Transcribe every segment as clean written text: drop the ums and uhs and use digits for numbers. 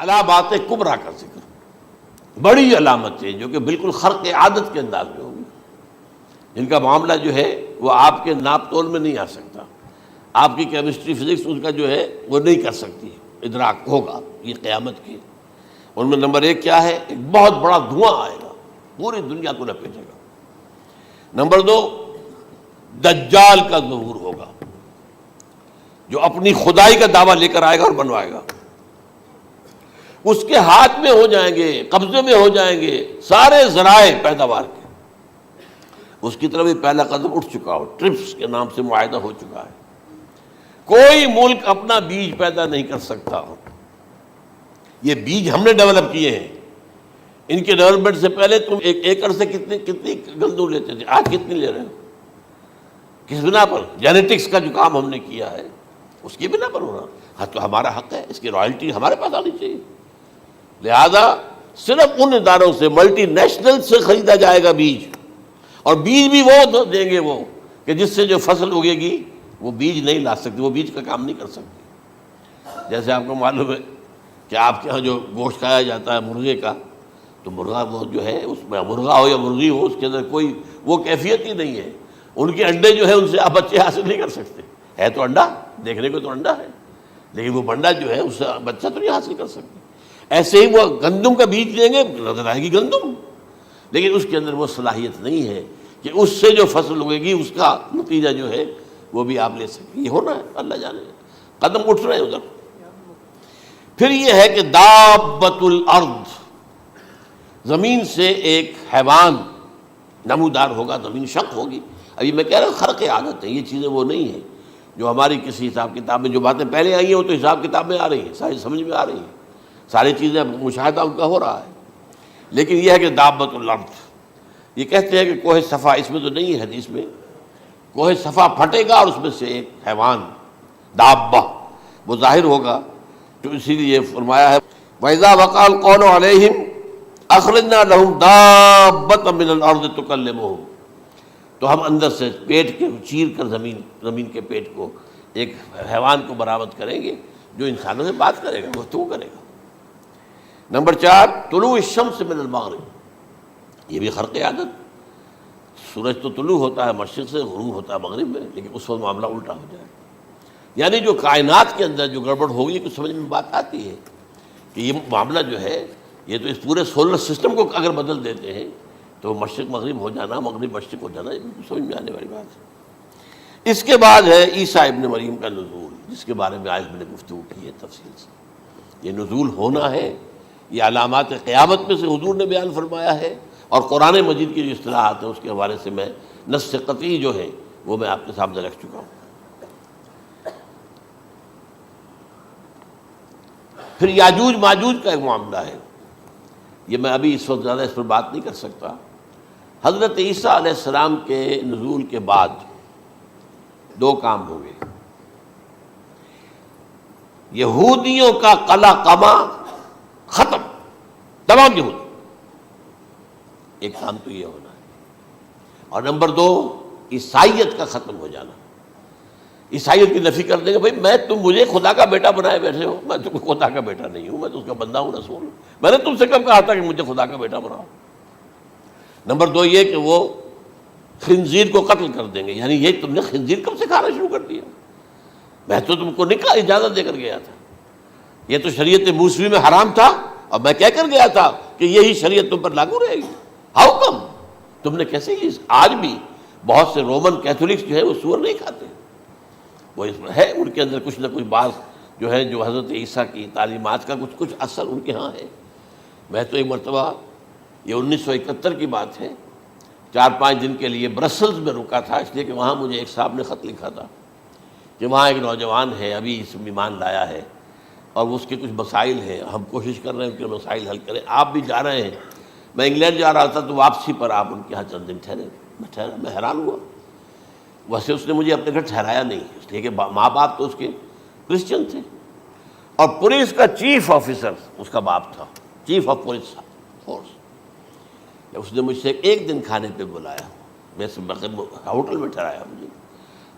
علامات کبریٰ کا ذکر، بڑی علامتیں جو کہ بالکل خرق عادت کے انداز میں ہوگی، جن کا معاملہ جو ہے وہ آپ کے ناپ تول میں نہیں آ سکتا، آپ کی کیمسٹری فزکس اس کا جو ہے وہ نہیں کر سکتی، ادراک ہوگا یہ قیامت کی۔ ان میں نمبر ایک کیا ہے؟ ایک بہت بڑا دھواں آئے گا، پوری دنیا کو لپیٹے گا۔ نمبر دو، دجال کا ظہور ہوگا، جو اپنی خدائی کا دعویٰ لے کر آئے گا اور بنوائے گا۔ اس کے ہاتھ میں ہو جائیں گے، قبضے میں ہو جائیں گے سارے ذرائع پیداوار کے۔ اس کی طرف بھی پہلا قدم اٹھ چکا ہو، ٹرپس کے نام سے معاہدہ ہو چکا ہے۔ کوئی ملک اپنا بیج پیدا نہیں کر سکتا، یہ بیج ہم نے ڈیولپ کیے ہیں۔ ان کے ڈیولپمنٹ سے پہلے تم ایک ایکڑ سے کتنی گندم لیتے تھے، آج کتنی لے رہے ہو؟ کس بنا پر؟ جینیٹکس کا جو کام ہم نے کیا ہے اس کی بنا پر ہو رہا۔ ہاں تو ہمارا حق ہے، اس کی رائلٹی ہمارے پاس آنی چاہیے۔ لہذا صرف ان اداروں سے، ملٹی نیشنل سے خریدا جائے گا بیج، اور بیج بھی وہ دیں گے وہ کہ جس سے جو فصل اگے گی وہ بیج نہیں لا سکتی، وہ بیج کا کام نہیں کر سکتی۔ جیسے آپ کو معلوم ہے کہ آپ کے ہاں جو گوشت کھایا جاتا ہے مرغے کا، تو مرغا وہ جو ہے اس میں، مرغا ہو یا مرغی ہو، اس کے اندر کوئی وہ کیفیت ہی نہیں ہے۔ ان کے انڈے جو ہے ان سے آپ بچے حاصل نہیں کر سکتے، ہے تو انڈا، دیکھنے کو تو انڈا ہے، لیکن وہ بنڈا جو ہے اس سے بچہ تو نہیں حاصل کر سکتے۔ ایسے ہی وہ گندم کا بیج لیں گے، نظر آئے گی گندم، لیکن اس کے اندر وہ صلاحیت نہیں ہے کہ اس سے جو فصل اگے گی اس کا نتیجہ جو ہے وہ بھی آپ لے سکیں۔ یہ ہونا ہے، اللہ جانے، قدم اٹھ رہے ہیں ادھر۔ پھر یہ ہے کہ دابۃ الارض، زمین سے ایک حیوان نمودار ہوگا، زمین شق ہوگی۔ ابھی میں کہہ رہا ہوں خرق عادت ہے، یہ چیزیں وہ نہیں ہیں جو ہماری کسی حساب کتاب میں جو باتیں پہلے آئی ہیں وہ تو حساب کتاب میں آ رہی ہیں، ساری سمجھ میں آ رہی ہیں، ساری چیزیں مشاہدہ ان کا ہو رہا ہے۔ لیکن یہ ہے کہ دابۃ الارض، یہ کہتے ہیں کہ کوہ صفا، اس میں تو نہیں ہے حدیث میں، کوہ صفا پھٹے گا اور اس میں سے ایک حیوان دابہ وہ ظاہر ہوگا، تو اسی لیے فرمایا ہے وَإِذَا وَقَعَ الْقَوْلُ عَلَيْهِمْ أَخْرَجْنَا لَهُمْ دَابَّةً مِّنَ الْأَرْضِ تُكَلِّمُهُمْ، تو ہم اندر سے پیٹ کے چیر کر زمین کے پیٹ کو ایک حیوان کو برآمد کریں گے جو انسانوں سے بات کرے گا، گفتگو کرے گا۔ نمبر 4، طلوع الشمس من المغرب، یہ بھی خرق عادت، سورج تو طلوع ہوتا ہے مشرق سے، غروب ہوتا ہے مغرب میں، لیکن اس وقت معاملہ الٹا ہو جائے، یعنی جو کائنات کے اندر جو گڑبڑ ہوگی کچھ سمجھ میں بات آتی ہے کہ یہ معاملہ جو ہے یہ تو اس پورے سولر سسٹم کو اگر بدل دیتے ہیں تو مشرق مغرب ہو جانا، مغرب مشرق ہو جانا، یہ سمجھ میں آنے والی بات ہے۔ اس کے بعد ہے عیسیٰ ابن مریم کا نزول، جس کے بارے میں آج میں نے گفتگو کی ہے تفصیل سے۔ یہ نزول ہونا ہے، یہ علامات قیامت میں سے حضور نے بیان فرمایا ہے، اور قرآن مجید کی جو اصطلاحات ہیں اس کے حوالے سے میں نص قطعی جو ہے وہ میں آپ کے سامنے رکھ چکا ہوں۔ پھر یاجوج ماجوج کا ایک معاملہ ہے، یہ میں ابھی اس وقت زیادہ اس پر بات نہیں کر سکتا۔ حضرت عیسیٰ علیہ السلام کے نزول کے بعد دو کام ہوں گے، یہودیوں کا قلع قمع ختم، تمام یہود، ایک کام تو یہ ہونا ہے، اور نمبر 2 عیسائیت کا ختم ہو جانا۔ عیسائیت کی نفی کر دیں گے، بھائی تم مجھے خدا کا بیٹا بنائے بیٹھے ہو، میں تو خدا کا بیٹا نہیں ہوں، میں تو اس کا بندہ ہوں، رسول ہوں، میں نے تم سے کب کہا تھا کہ مجھے خدا کا بیٹا بناؤ۔ نمبر 2 یہ کہ وہ خنزیر کو قتل کر دیں گے، یعنی یہ تم نے خنزیر کب سے کھانا شروع کر دیا؟ میں تو تم کو نکاح اجازت دے کر گیا تھا، یہ تو شریعت موسوی میں حرام تھا، اور میں کہہ کر گیا تھا کہ یہی شریعت تم پر لاگو رہے گی، ہاؤ کم تم نے کیسے یہ؟ آج بھی بہت سے رومن کیتھولکس جو ہے وہ سور نہیں کھاتے، وہ اس میں ہے ان کے اندر کچھ نہ کچھ بات جو ہے جو حضرت عیسیٰ کی تعلیمات کا کچھ اثر ان کے ہاں ہے۔ میں تو ایک مرتبہ، یہ 1971 کی بات ہے، 4-5 دن کے لیے برسلز میں رکا تھا، اس لیے کہ وہاں مجھے ایک صاحب نے خط لکھا تھا کہ وہاں ایک نوجوان ہے، ابھی اس میں ایمان لایا ہے، اور اس کے کچھ مسائل ہیں، ہم کوشش کر رہے ہیں ان کے مسائل حل کریں، آپ بھی جا رہے ہیں۔ میں انگلینڈ جا رہا تھا تو واپسی پر آپ ان کے یہاں چند دن ٹھہرے، میں حیران ہوا، ویسے اس نے مجھے اپنے گھر ٹھہرایا نہیں، اس لیے کہ ماں باپ تو اس کے کرسچن تھے، اور پولیس کا چیف آفیسر اس کا باپ تھا، چیف آف پولیس فورس۔ اس نے مجھ سے ایک دن کھانے پہ بلایا، میں ہوٹل میں ٹھہرایا مجھے،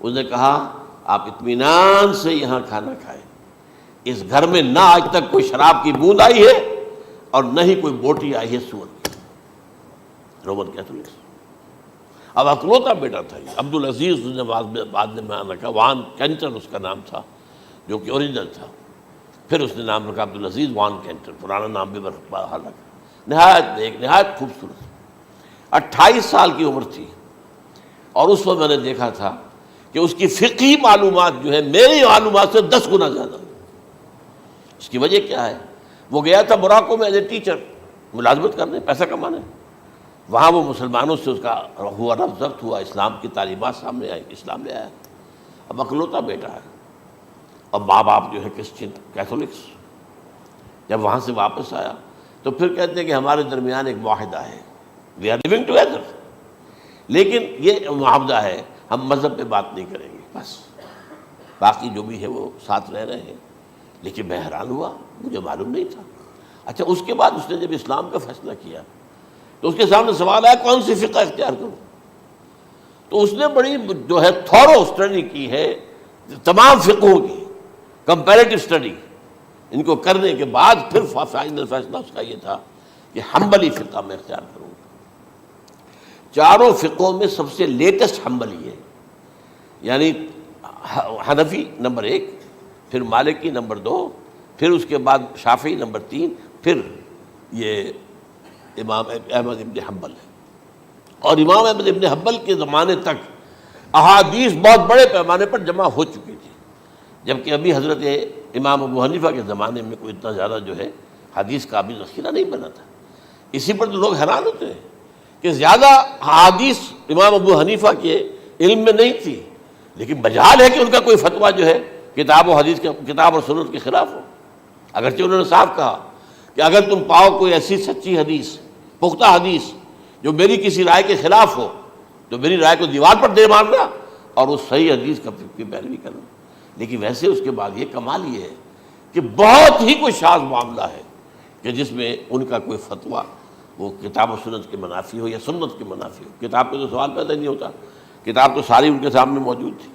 اس نے کہا آپ اطمینان سے یہاں کھانا کھائیں، اس گھر میں نہ آج تک کوئی شراب کی بوند آئی ہے اور نہ ہی کوئی بوٹی آئی ہے سور کی. Roman Catholics. اب اکلوتا بیٹا تھا یہ عبد العزیز، اس نے بعد میں نام رکھا، وان کینٹر اس کا نام تھا جو کہ اوریجنل تھا. پھر اس نے نام رکھا عبد العزیز وان کینٹر، پرانا نام بھی بحال رکھا. نہایت نیک، نہایت خوبصورت. 28 سال کی عمر تھی اور اس وقت میں نے دیکھا تھا کہ اس کی فقہی معلومات جو ہے میری معلومات سے 10 گنا زیادہ. اس کی وجہ کیا ہے؟ وہ گیا تھا موراکو میں ایز اے ٹیچر ملازمت کرنے، پیسہ کمانے. وہاں وہ مسلمانوں سے اس کا ہوا رفع ضبط ہوا، اسلام کی تعلیمات سامنے آئی، اسلام لے آیا. اب اکلوتا بیٹا ہے اور ماں باپ جو ہے کرسچن کیتھولکس. جب وہاں سے واپس آیا تو پھر کہتے ہیں کہ ہمارے درمیان ایک معاہدہ ہے، وی آر لیونگ ٹوگیدر، لیکن یہ معاہدہ ہے ہم مذہب پہ بات نہیں کریں گے، بس باقی جو بھی ہے وہ ساتھ رہ رہے ہیں. لیکن میں حیران ہوا، مجھے معلوم نہیں تھا. اچھا اس کے بعد اس نے جب اسلام کا فیصلہ کیا تو اس کے سامنے سوال آیا کون سی فقہ اختیار کروں. تو اس نے بڑی جو ہے تھورو اسٹڈی کی ہے تمام فقہوں کی، کمپیریٹو اسٹڈی. ان کو کرنے کے بعد پھر فائنل فیصلہ اس کا یہ تھا کہ حنبلی فقہ میں اختیار کروں. چاروں فقہوں میں سب سے لیٹسٹ حنبلی ہے، یعنی حنفی نمبر 1، پھر مالکی نمبر 2، پھر اس کے بعد شافعی نمبر 3، پھر یہ امام احمد ابن حنبل ہے. اور امام احمد ابن حنبل کے زمانے تک احادیث بہت بڑے پیمانے پر جمع ہو چکی تھی، جبکہ ابھی حضرت امام ابو حنیفہ کے زمانے میں کوئی اتنا زیادہ جو ہے حدیث کا بھی ذخیرہ نہیں بنا تھا. اسی پر تو لوگ حیران ہوتے ہیں کہ زیادہ حدیث امام ابو حنیفہ کے علم میں نہیں تھی، لیکن مجال ہے کہ ان کا کوئی فتویٰ جو ہے کتاب و حدیث کے، کتاب اور سنت کے خلاف ہو. اگرچہ انہوں نے صاف کہا کہ اگر تم پاؤ کوئی ایسی سچی حدیث، پختہ حدیث جو میری کسی رائے کے خلاف ہو تو میری رائے کو دیوار پر دے مارنا اور اس صحیح حدیث کی پیروی کرنا. لیکن ویسے اس کے بعد یہ کمال یہ ہے کہ بہت ہی کوئی شاذ معاملہ ہے کہ جس میں ان کا کوئی فتویٰ وہ کتاب و سنت کے منافی ہو یا سنت کے منافی ہو. کتاب پہ تو سوال پیدا نہیں ہوتا، کتاب تو ساری ان کے سامنے موجود تھی.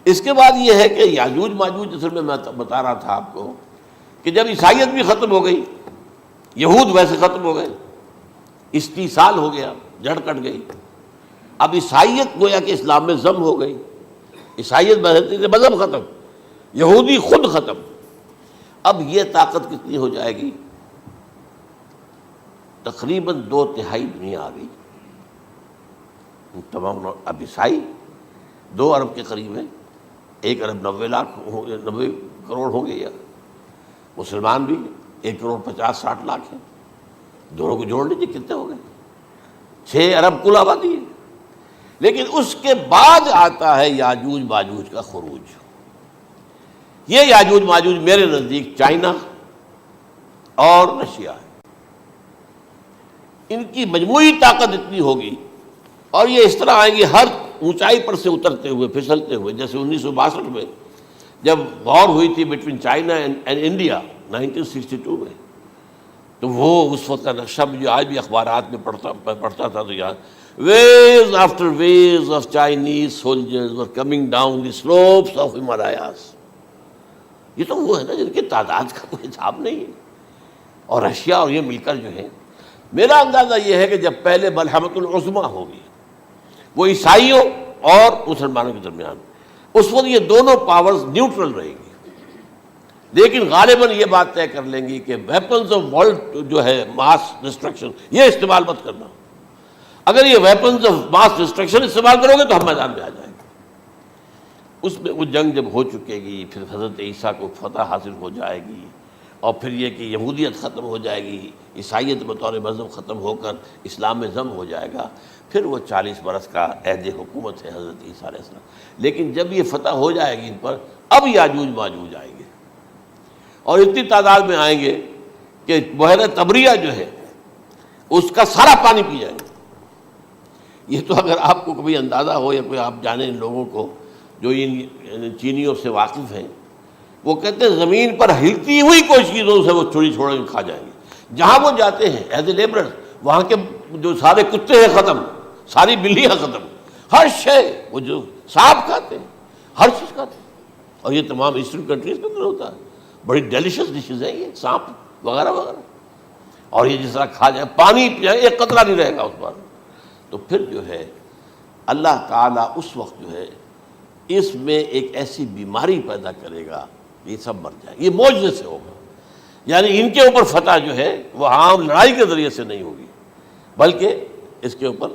اس کے بعد یہ ہے کہ یاجوج ماجوج، اصل میں بتا رہا تھا آپ کو کہ جب عیسائیت بھی ختم ہو گئی، یہود ویسے ختم ہو گئے، استیصال ہو گیا، جڑ کٹ گئی. اب عیسائیت گویا کہ اسلام میں ضم ہو گئی. عیسائیت مذہب ختم، یہودی خود ختم. اب یہ طاقت کتنی ہو جائے گی؟ تقریباً 2/3 دنیا آ گئی. تمام اب عیسائی 2 ارب کے قریب ہیں، 1 ارب 90 کروڑ ہوں گے، یا مسلمان بھی 1 کروڑ 50-60 لاکھ ہیں. دونوں کو جوڑ لیجیے کتنے ہو گئے؟ 6 ارب کل آبادی ہے. لیکن اس کے بعد آتا ہے یاجوج ماجوج کا خروج. یہ یاجوج ماجوج میرے نزدیک چائنا اور رشیا ہے. ان کی مجموعی طاقت اتنی ہوگی اور یہ اس طرح آئیں گے ہر اونچائی پر سے اترتے ہوئے، پھسلتے ہوئے. جیسے 1962 میں جب وار ہوئی تھی بٹوین چائنا اینڈ انڈیا 1962 میں، تو وہ اس وقت کا نقشہ مجھے آج بھی اخبارات میں پڑھتا تھا تو یاد، waves after waves of Chinese soldiers were coming down the slopes of Himalayas. یہ تو وہ ہے نا جن کی تعداد کا کوئی حساب نہیں ہے. اور رشیا اور یہ مل کر جو ہے، میرا اندازہ یہ ہے کہ جب پہلے ملحمۃ العظمیٰ ہوگی وہ عیسائیوں اور مسلمانوں کے درمیان، اس وقت یہ دونوں پاورز نیوٹرل رہے گی. لیکن غالباً یہ بات طے کر لیں گی کہ ویپنز آف ورلڈ جو ہے ماس ڈسٹرکشن، یہ استعمال مت کرنا. اگر یہ ویپنز آف ماس ڈسٹرکشن استعمال کرو گے تو ہم میدان میں آ جائیں گے. اس میں وہ جنگ جب ہو چکے گی، پھر حضرت عیسیٰ کو فتح حاصل ہو جائے گی، اور پھر یہ کہ یہودیت ختم ہو جائے گی، عیسائیت بطور مذہب ختم ہو کر اسلام میں ضم ہو جائے گا. پھر وہ 40 برس کا عہد حکومت ہے حضرت عیسیٰ علیہ السلام. لیکن جب یہ فتح ہو جائے گی ان پر، اب یاجوج ماجوج آئیں گے اور اتنی تعداد میں آئیں گے کہ بحیرہ طبریہ جو ہے اس کا سارا پانی پی جائیں گے. یہ تو اگر آپ کو کبھی اندازہ ہو یا کوئی آپ جانیں ان لوگوں کو جو ان چینیوں سے واقف ہیں، وہ کہتے ہیں زمین پر ہلتی ہوئی کوئی چیزوں سے وہ چھوڑی چھوڑ کے کھا جائیں گے. جہاں وہ جاتے ہیں ایز اے لیبرر، وہاں کے جو سارے کتے ہیں ختم، ساری بلیاں ختم، ہر شے، وہ جو سانپ کھاتے ہیں، ہر چیز کھاتے ہیں. اور یہ تمام ایسٹرن کنٹریز کے اندر ہوتا ہے. بڑی ڈیلیشیس ڈشز ہیں یہ، سانپ وغیرہ وغیرہ. اور یہ جس طرح کھا جائے، پانی پیا ایک قطرہ نہیں رہے گا اس پر. تو پھر جو ہے اللہ تعالیٰ اس وقت جو ہے اس میں ایک ایسی بیماری پیدا کرے گا، یہ سب مر جائے. یہ معجزے سے ہوگا. یعنی ان کے اوپر فتح جو ہے وہ عام لڑائی کے ذریعے سے نہیں ہوگی، بلکہ اس کے اوپر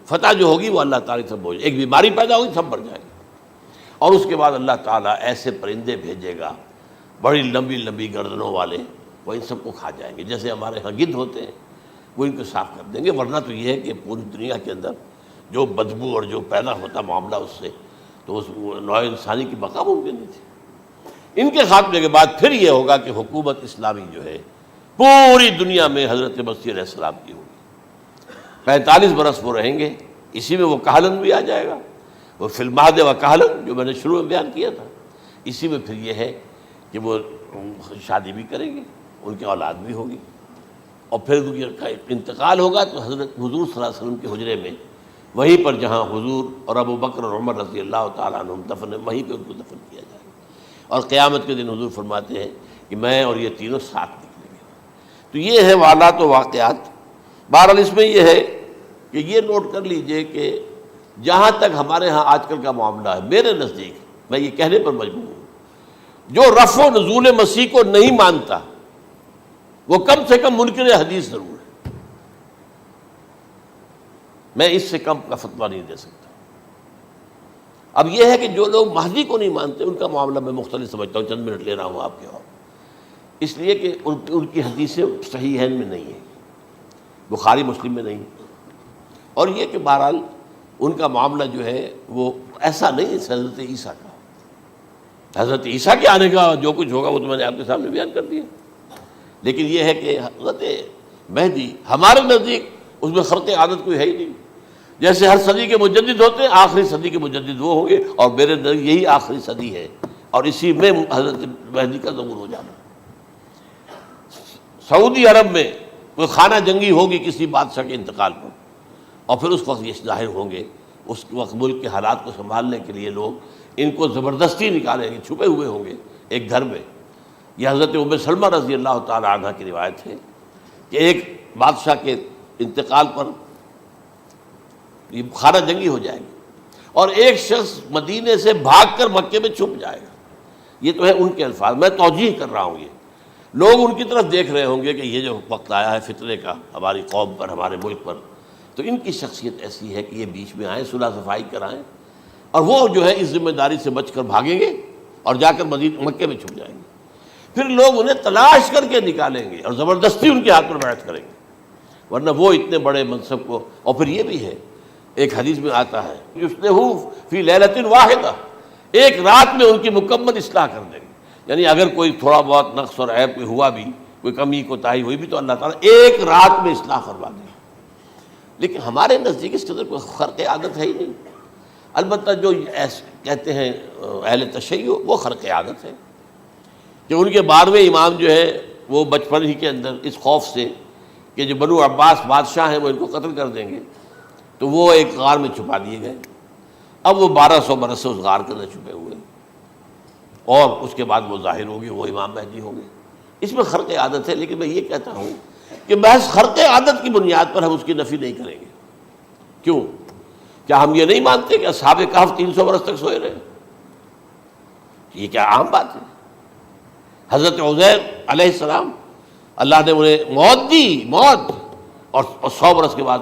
فتح جو ہوگی وہ اللہ تعالیٰ سے بوجھ. ایک بیماری پیدا ہوگی، سب مر جائے گا. اور اس کے بعد اللہ تعالیٰ ایسے پرندے بھیجے گا بڑی لمبی لمبی گردنوں والے، وہ ان سب کو کھا جائیں گے. جیسے ہمارے ہاں گدھ ہوتے ہیں، وہ ان کو صاف کر دیں گے. ورنہ تو یہ ہے کہ پوری دنیا کے اندر جو بدبو اور جو پیدا ہوتا معاملہ اس سے، تو اس نوع انسانی کی بقا ممکن نہیں تھی. ان کے خاتمے کے بعد پھر یہ ہوگا کہ حکومت اسلامی جو ہے پوری دنیا میں حضرت مسیح علیہ السلام کی ہوگی. 45 برس وہ رہیں گے. اسی میں وہ کہلن بھی آ جائے گا، وہ فی المہد و کہلن جو میں نے شروع میں بیان کیا تھا. اسی میں پھر یہ ہے کہ وہ شادی بھی کریں گے، ان کی اولاد بھی ہوگی. اور پھر ان کا انتقال ہوگا تو حضرت حضور صلی اللہ علیہ وسلم کے حجرے میں، وہیں پر جہاں حضور اور ابو بکر اور عمر رضی اللہ تعالیٰ عنہم دفن ہیں، وہیں پہ ان کو دفن کیا جائے گا. اور قیامت کے دن حضور فرماتے ہیں کہ میں اور یہ تینوں ساتھ نکلیں گے. تو یہ ہے حالات و واقعات. بہرحال اس میں یہ ہے کہ یہ نوٹ کر لیجئے کہ جہاں تک ہمارے ہاں آج کل کا معاملہ ہے، میرے نزدیک میں یہ کہنے پر مجبور ہوں، جو رفع و نزول مسیح کو نہیں مانتا وہ کم سے کم منکر حدیث ضرور ہے. میں اس سے کم کا فتویٰ نہیں دے سکتا. اب یہ ہے کہ جو لوگ مہدی کو نہیں مانتے ان کا معاملہ میں مختلف سمجھتا ہوں. چند منٹ لے رہا ہوں آپ کے اور، اس لیے کہ ان کی حدیثیں صحیحین میں نہیں ہیں، بخاری مسلم میں نہیں. اور یہ کہ بہرحال ان کا معاملہ جو ہے وہ ایسا نہیں ہے حضرت عیسیٰ کا. حضرت عیسیٰ کے آنے کا جو کچھ ہوگا وہ تو میں نے آپ کے سامنے بیان کر دیا. لیکن یہ ہے کہ حضرت مہدی ہمارے نزدیک اس میں خرق عادت کوئی ہے ہی نہیں. جیسے ہر صدی کے مجدد ہوتے ہیں، آخری صدی کے مجدد وہ ہوں گے، اور میرے نزدیک یہی آخری صدی ہے اور اسی میں حضرت مہدی کا ظہور ہو جانا. سعودی عرب میں کوئی خانہ جنگی ہوگی کسی بادشاہ کے انتقال پر، اور پھر اس وقت یہ ظاہر ہوں گے. اس وقت ملک کے حالات کو سنبھالنے کے لیے لوگ ان کو زبردستی نکالیں گے، چھپے ہوئے ہوں گے ایک گھر میں. یہ حضرت ام سلمہ رضی اللہ تعالیٰ عنہ کی روایت ہے کہ ایک بادشاہ کے انتقال پر یہ خانہ جنگی ہو جائے گی اور ایک شخص مدینے سے بھاگ کر مکے میں چھپ جائے گا. یہ تو ہے ان کے الفاظ، میں توجیہ کر رہا ہوں. یہ لوگ ان کی طرف دیکھ رہے ہوں گے کہ یہ جو وقت آیا ہے فتنے کا ہماری قوم پر، ہمارے ملک پر، تو ان کی شخصیت ایسی ہے کہ یہ بیچ میں آئیں، صلح صفائی کرائیں، اور وہ جو ہے اس ذمہ داری سے بچ کر بھاگیں گے اور جا کر مکے میں چھپ جائیں گے. پھر لوگ انہیں تلاش کر کے نکالیں گے اور زبردستی ان کے ہاتھ پر بیعت کریں گے، ورنہ وہ اتنے بڑے منصب کو. اور پھر یہ بھی ہے، ایک حدیث میں آتا ہے یصلحو فی لیلۃ واحدہ، ایک رات میں ان کی مکمل اصلاح کر دیں گے. یعنی اگر کوئی تھوڑا بہت نقص اور عیب کوئی ہوا بھی، کوئی کمی کوتاہی ہوئی بھی، تو اللہ تعالیٰ ایک رات میں اصلاح کروا دیں. لیکن ہمارے نزدیک اس کے اندر کوئی خرق عادت ہے ہی نہیں. البتہ جو کہتے ہیں اہل تشیع، وہ خرق عادت ہے کہ ان کے 12ویں امام جو ہے وہ بچپن ہی کے اندر اس خوف سے کہ جو بنو عباس بادشاہ ہیں وہ ان کو قتل کر دیں گے، تو وہ ایک غار میں چھپا دیے گئے. اب وہ 1200 برس سے اس غار کے اندر چھپے ہوئے، اور اس کے بعد وہ ظاہر ہوگی، وہ امام مہدی ہوں گے. اس میں خرق عادت ہے. لیکن میں یہ کہتا ہوں کہ محض خرق عادت کی بنیاد پر ہم اس کی نفی نہیں کریں گے. کیوں؟ کیا ہم یہ نہیں مانتے کہ اصحاب کہف 300 برس تک سوئے رہے؟ یہ کیا عام بات ہے؟ حضرت عزیر علیہ السلام اللہ نے انہیں موت دی، موت، اور 100 برس کے بعد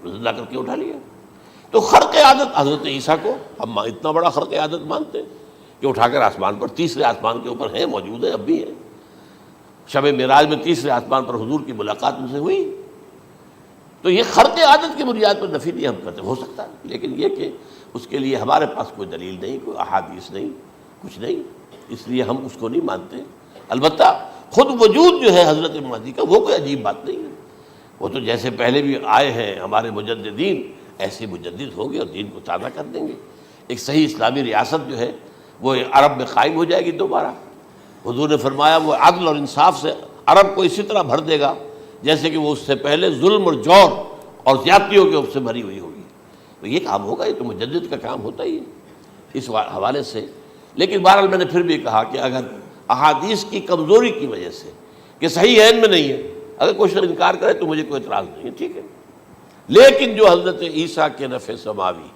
زندہ کر کے اٹھا لیا. تو خرق عادت حضرت عیسیٰ کو ہم اتنا بڑا خرق عادت مانتے ہیں کہ اٹھا کر آسمان پر، تیسرے آسمان کے اوپر ہیں، موجود ہیں، اب بھی ہیں. شب معراج میں تیسرے آسمان پر حضور کی ملاقات ان سے ہوئی. تو یہ خرق عادت کی بنیاد پر نفی نہیں ہم کرتے. ہو سکتا ہے، لیکن یہ کہ اس کے لیے ہمارے پاس کوئی دلیل نہیں، کوئی احادیث نہیں، کچھ نہیں، اس لیے ہم اس کو نہیں مانتے. البتہ خود وجود جو ہے حضرت مہدی کا وہ کوئی عجیب بات نہیں ہے. وہ تو جیسے پہلے بھی آئے ہیں ہمارے مجددین، ایسے مجدد ہوں گے اور دین کو تازہ کر دیں گے. ایک صحیح اسلامی ریاست جو ہے وہ عرب میں قائم ہو جائے گی دوبارہ. حضور نے فرمایا وہ عدل اور انصاف سے عرب کو اسی طرح بھر دے گا جیسے کہ وہ اس سے پہلے ظلم اور جور اور زیادتیوں کے سے بھری ہوئی ہوگی. تو یہ کام ہوگا، یہ تو مجدد کا کام ہوتا ہی ہے. اس حوالے سے لیکن بہرحال میں نے پھر بھی کہا کہ اگر احادیث کی کمزوری کی وجہ سے کہ صحیح عین میں نہیں ہے، اگر کوئی شخص انکار کرے تو مجھے کوئی اعتراض نہیں ہے، ٹھیک ہے، لیکن جو حضرت عیسیٰ کے نفع سماوی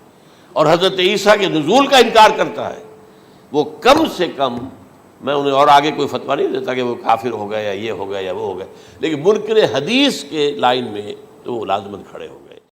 اور حضرت عیسیٰ کے نزول کا انکار کرتا ہے وہ کم سے کم، میں انہیں اور آگے کوئی فتویٰ نہیں دیتا کہ وہ کافر ہو گیا یا یہ ہو گیا یا وہ ہو گیا، لیکن منکر حدیث کے لائن میں تو وہ لازماً کھڑے ہو گئے۔